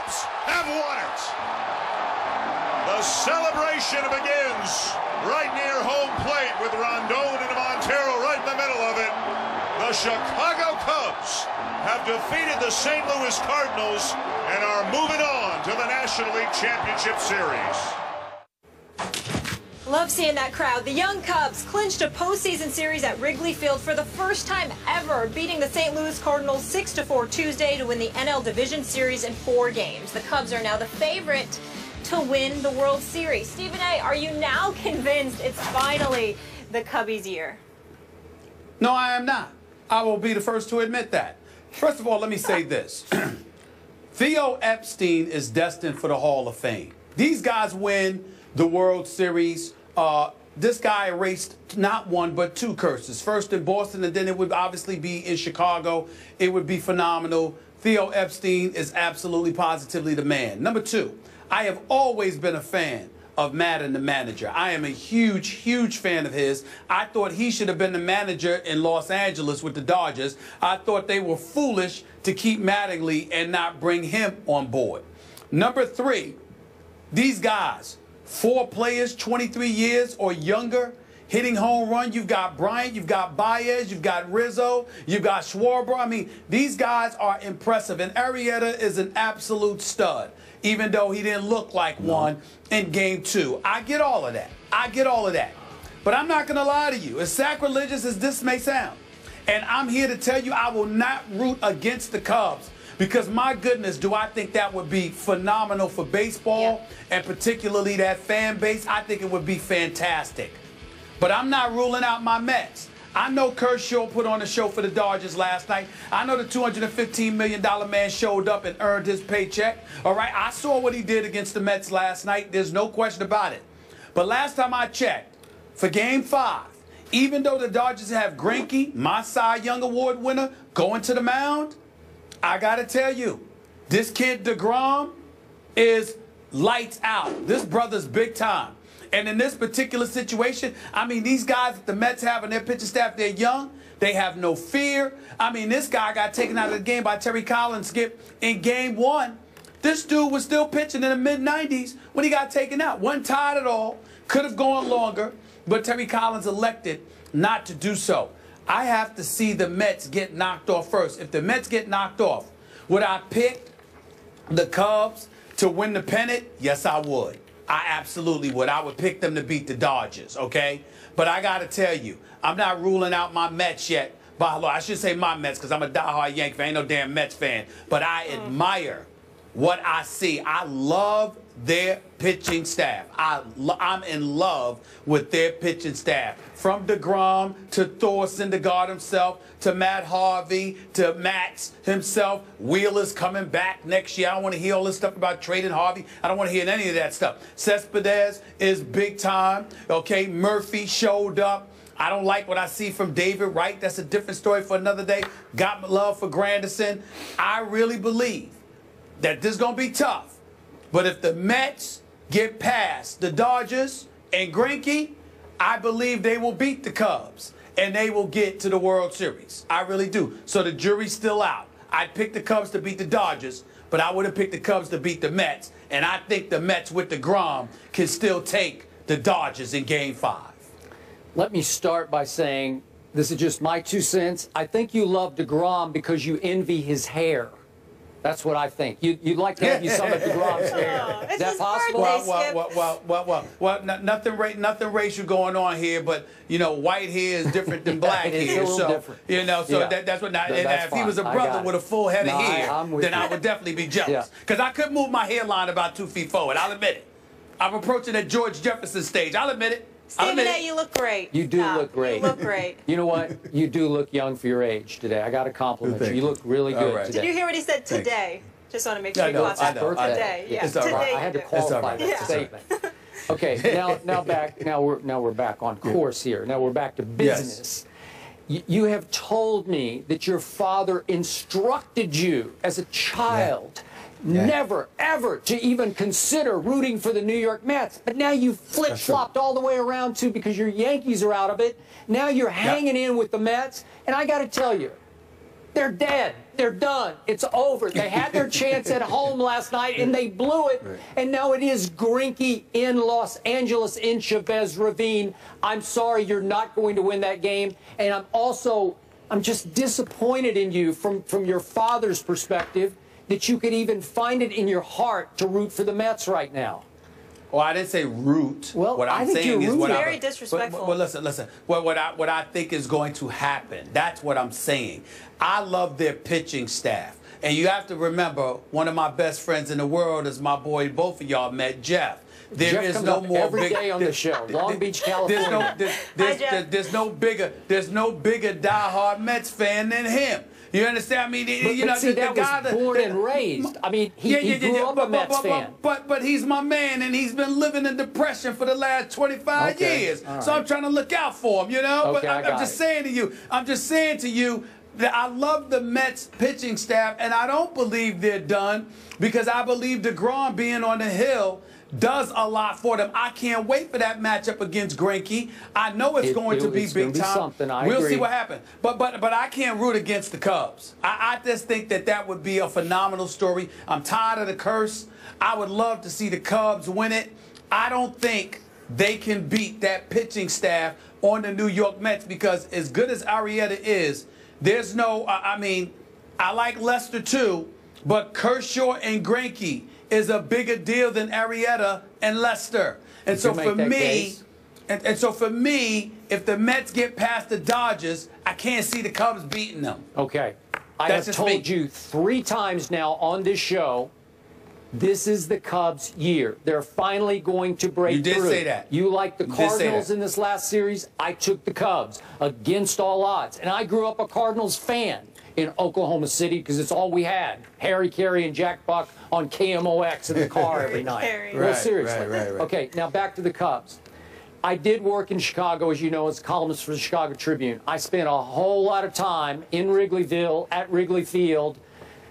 Cubs have won it. The celebration begins right near home plate with Rondon and Montero right in the middle of it. The Chicago Cubs have defeated the St. Louis Cardinals and are moving on to the National League Championship Series. Love seeing that crowd. The young Cubs clinched a postseason series at Wrigley Field for the first time ever, beating the St. Louis Cardinals 6-4 Tuesday to win the NL Division Series in 4 games. The Cubs are now the favorite to win the World Series. Stephen A., are you now convinced it's finally the Cubbies' year? No, I am not. I will be the first to admit that. First of all, let me say this. Theo Epstein is destined for the Hall of Fame. These guys win the World Series. This guy erased not one but 2 curses. First in Boston, and then it would obviously be in Chicago. It would be phenomenal. Theo Epstein is absolutely positively the man. Number 2, I have always been a fan of Madden, the manager. I am a huge, huge fan of his. I thought he should have been the manager in Los Angeles with the Dodgers. I thought they were foolish to keep Mattingly and not bring him on board. Number 3, these guys, 4 players, 23 years or younger, hitting home run. You've got Bryant, you've got Baez, you've got Rizzo, you've got Schwarber. I mean, these guys are impressive. And Arrieta is an absolute stud, even though he didn't look like one in Game 2. I get all of that. I get all of that. But I'm not going to lie to you. As sacrilegious as this may sound, and I'm here to tell you I will not root against the Cubs, because my goodness, do I think that would be phenomenal for baseball, and particularly that fan base. I think it would be fantastic. But I'm not ruling out my Mets. I know Kershaw put on a show for the Dodgers last night. I know the $215 million man showed up and earned his paycheck. All right, I saw what he did against the Mets last night. There's no question about it. But last time I checked, for Game 5, even though the Dodgers have Greinke, my Cy Young Award winner, going to the mound, I got to tell you, this kid DeGrom is lights out. This brother's big time. And in this particular situation, I mean, these guys that the Mets have and their pitching staff, they're young. They have no fear. I mean, this guy got taken out of the game by Terry Collins, Skip, in Game 1. This dude was still pitching in the mid-90s when he got taken out. Wasn't tired at all. Could have gone longer, but Terry Collins elected not to do so. I have to see the Mets get knocked off first. If the Mets get knocked off, would I pick the Cubs to win the pennant? Yes, I would. I absolutely would. I would pick them to beat the Dodgers, okay? But I got to tell you, I'm not ruling out my Mets yet. I should say my Mets because I'm a diehard Yankee fan. I ain't no damn Mets fan. But I admire what I see. I love their pitching staff. I'm in love with their pitching staff. From DeGrom to Thor Syndergaard himself to Matt Harvey to Max himself. Wheeler's coming back next year. I don't want to hear all this stuff about trading Harvey. I don't want to hear any of that stuff. Cespedes is big time. Okay, Murphy showed up. I don't like what I see from David Wright. That's a different story for another day. Got love for Granderson. I really believe that this is going to be tough. But if the Mets get past the Dodgers and Greinke, I believe they will beat the Cubs and they will get to the World Series. I really do. So the jury's still out. I'd pick the Cubs to beat the Dodgers, but I would have picked the Cubs to beat the Mets. And I think the Mets with DeGrom can still take the Dodgers in Game 5. Let me start by saying, this is just my 2 cents. I think you love DeGrom because you envy his hair. That's what I think. You'd like to have you some of DeGrom's hair. Is that possible? Well, nothing racial going on here, but, you know, white hair is different than black hair. So, you know, so that's what, and if he was a brother with a full head of hair, then I would definitely be jealous. Because I could move my hairline about 2 feet forward. I'll admit it. I'm approaching at George Jefferson stage. I'll admit it. Stephen A., you look great. You do look great. You look great. You know what? You do look young for your age today. I got to compliment you. You look really good today. Did you hear what he said today? Just want to make sure you caught that. Today. Yeah. It's all right. I had to qualify that statement. Okay, now we're back on course here. Now we're back to business. You have told me that your father instructed you as a child never, ever to even consider rooting for the New York Mets. But now you flip-flopped all the way around to, because your Yankees are out of it, now you're hanging in with the Mets. And I got to tell you, they're dead. They're done. It's over. They had their chance at home last night, and they blew it. And now it is Greinke in Los Angeles in Chavez Ravine. I'm sorry you're not going to win that game. And I'm just disappointed in you from your father's perspective that you could even find it in your heart to root for the Mets right now. Well, I didn't say root. Well, what I'm I think saying you're is what very disrespectful. Well, listen. What I think is going to happen. That's what I'm saying. I love their pitching staff, and you have to remember, one of my best friends in the world is my boy. Both of y'all met Jeff. Jeff comes up every day on the show. Long Beach, California. There's no bigger diehard Mets fan than him. You understand? I mean, that was born and raised. I mean, he grew up a Mets fan. But he's my man, and he's been living in depression for the last 25 years. Right. So I'm trying to look out for him, Okay, but I'm just saying to you that I love the Mets pitching staff, and I don't believe they're done because I believe DeGrom being on the hill does a lot for them. I can't wait for that matchup against Greinke. I know it's going to be big time. We'll see what happens. But I can't root against the Cubs. I just think that would be a phenomenal story. I'm tired of the curse. I would love to see the Cubs win it. I don't think they can beat that pitching staff on the New York Mets because as good as Arrieta is, there's no, I mean, I like Lester too, but Kershaw and Greinke is a bigger deal than Arrieta and Lester. And so for me, and so for me, if the Mets get past the Dodgers, I can't see the Cubs beating them. Okay. I have told you 3 times now on this show, this is the Cubs' year. They're finally going to break through. You did say that. You like the Cardinals in this last series. I took the Cubs against all odds. And I grew up a Cardinals fan in Oklahoma City because it's all we had. Harry Carey and Jack Buck on KMOX in the car every night. Well, seriously. Right. Okay, now back to the Cubs. I did work in Chicago, as you know, as a columnist for the Chicago Tribune. I spent a whole lot of time in Wrigleyville, at Wrigley Field,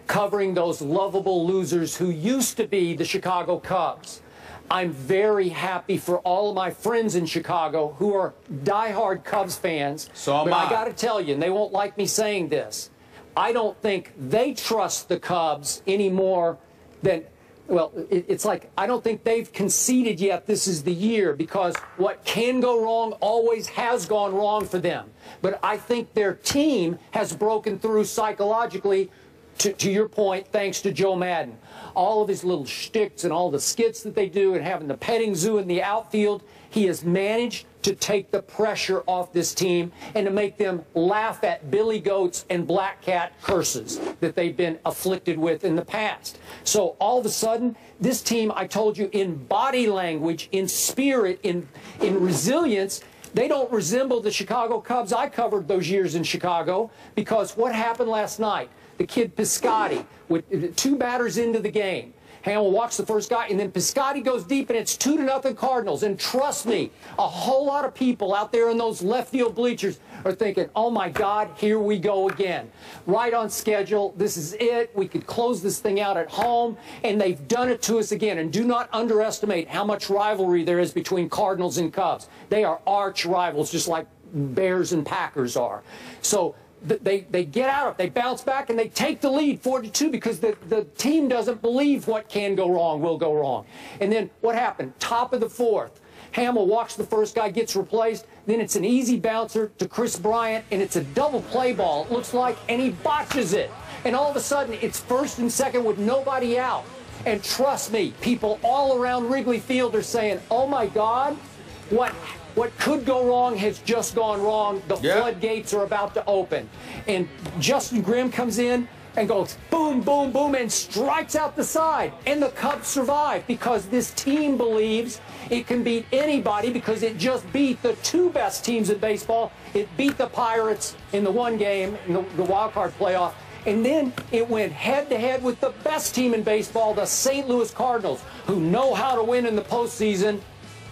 covering those lovable losers who used to be the Chicago Cubs. I'm very happy for all of my friends in Chicago who are diehard Cubs fans. So am I. But I got to tell you, and they won't like me saying this, I don't think they trust the Cubs any more than, well, it's like I don't think they've conceded yet this is the year because what can go wrong always has gone wrong for them. But I think their team has broken through psychologically, to your point, thanks to Joe Madden. All of his little shticks and all the skits that they do and having the petting zoo in the outfield, he has managed to take the pressure off this team and to make them laugh at Billy Goats and Black Cat curses that they've been afflicted with in the past. So all of a sudden, this team, I told you, in body language, in spirit, in resilience, they don't resemble the Chicago Cubs I covered those years in Chicago because what happened last night? The kid Piscotty with 2 batters into the game. Hamill walks the first guy, and then Piscotty goes deep, and it's 2-0 Cardinals. And trust me, a whole lot of people out there in those left field bleachers are thinking, oh, my God, here we go again. Right on schedule. This is it. We could close this thing out at home, and they've done it to us again. And do not underestimate how much rivalry there is between Cardinals and Cubs. They are arch rivals, just like Bears and Packers are. So they get out of it, they bounce back, and they take the lead 4-2 because the team doesn't believe what can go wrong will go wrong. And then what happened? Top of the 4th, Hamill walks the first guy, gets replaced, then it's an easy bouncer to Chris Bryant, and it's a double play ball, it looks like, and he botches it. And all of a sudden, it's 1st and 2nd with nobody out. And trust me, people all around Wrigley Field are saying, oh my God, what could go wrong has just gone wrong. The floodgates are about to open. And Justin Grimm comes in and goes boom, boom, boom, and strikes out the side. And the Cubs survive because this team believes it can beat anybody because it just beat the 2 best teams in baseball. It beat the Pirates in the 1 game in the wild card playoff. And then it went head-to-head with the best team in baseball, the St. Louis Cardinals, who know how to win in the postseason.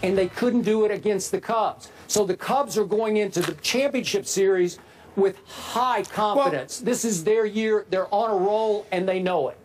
And they couldn't do it against the Cubs. So the Cubs are going into the championship series with high confidence. Well, this is their year. They're on a roll, and they know it.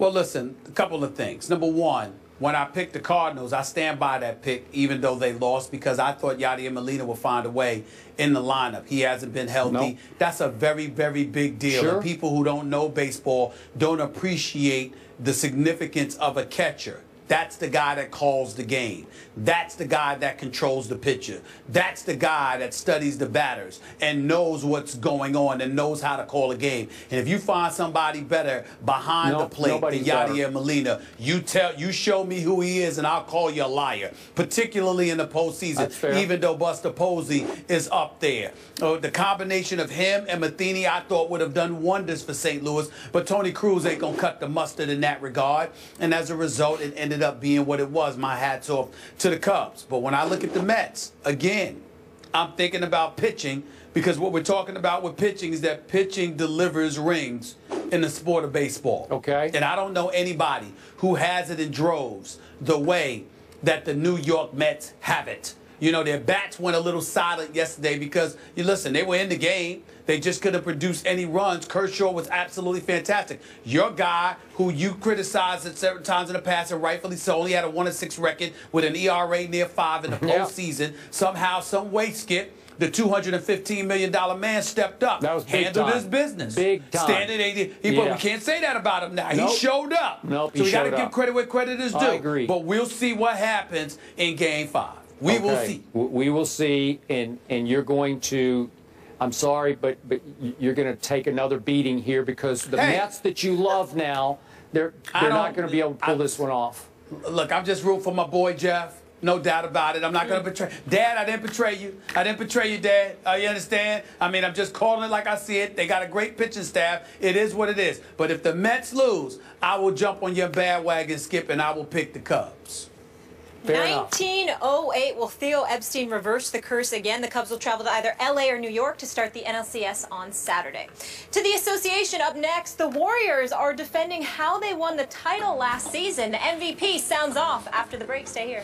Well, listen, a couple of things. Number one, when I picked the Cardinals, I stand by that pick, even though they lost, because I thought Yadier Molina would find a way in the lineup. He hasn't been healthy. Nope. That's a very, very big deal. Sure. And people who don't know baseball don't appreciate the significance of a catcher. That's the guy that calls the game. That's the guy that controls the pitcher. That's the guy that studies the batters and knows what's going on and knows how to call a game. And if you find somebody better behind the plate than Yadier Molina, you show me who he is and I'll call you a liar, particularly in the postseason, even though Buster Posey is up there. The combination of him and Matheny, I thought, would have done wonders for St. Louis, but Tony Cruz ain't going to cut the mustard in that regard. And as a result, it ended up being what it was. My hat's off to the Cubs. But when I look at the Mets, again, I'm thinking about pitching, because what we're talking about with pitching is that pitching delivers rings in the sport of baseball. Okay. And I don't know anybody who has it in droves the way that the New York Mets have it. You know, their bats went a little silent yesterday because, you listen, they were in the game. They just couldn't produce any runs. Kershaw was absolutely fantastic. Your guy, who you criticized at certain times in the past, and rightfully so, only had a 1-6 record with an ERA near 5 in the postseason. Somehow, some way, Skip, the $215 million man stepped up. That was big handled time. his business. Big time. Standing 80. But we can't say that about him now. Nope. He showed up. Nope, so we got to give credit where credit is due. I agree. But we'll see what happens in Game 5. We will see. We will see, and you're going to, I'm sorry, but you're going to take another beating here, because the Mets that you love now, they're not going to be able to pull this one off. Look, I'm just rooting for my boy Jeff. No doubt about it. I'm not going to betray. Dad, I didn't betray you. I didn't betray you, Dad. You understand? I mean, I'm just calling it like I see it. They got a great pitching staff. It is what it is. But if the Mets lose, I will jump on your bandwagon, Skip, and I will pick the Cubs. 1908, will Theo Epstein reverse the curse again? The Cubs will travel to either LA or New York to start the NLCS on Saturday. To the association, up next, the Warriors are defending how they won the title last season. The MVP sounds off after the break. Stay here.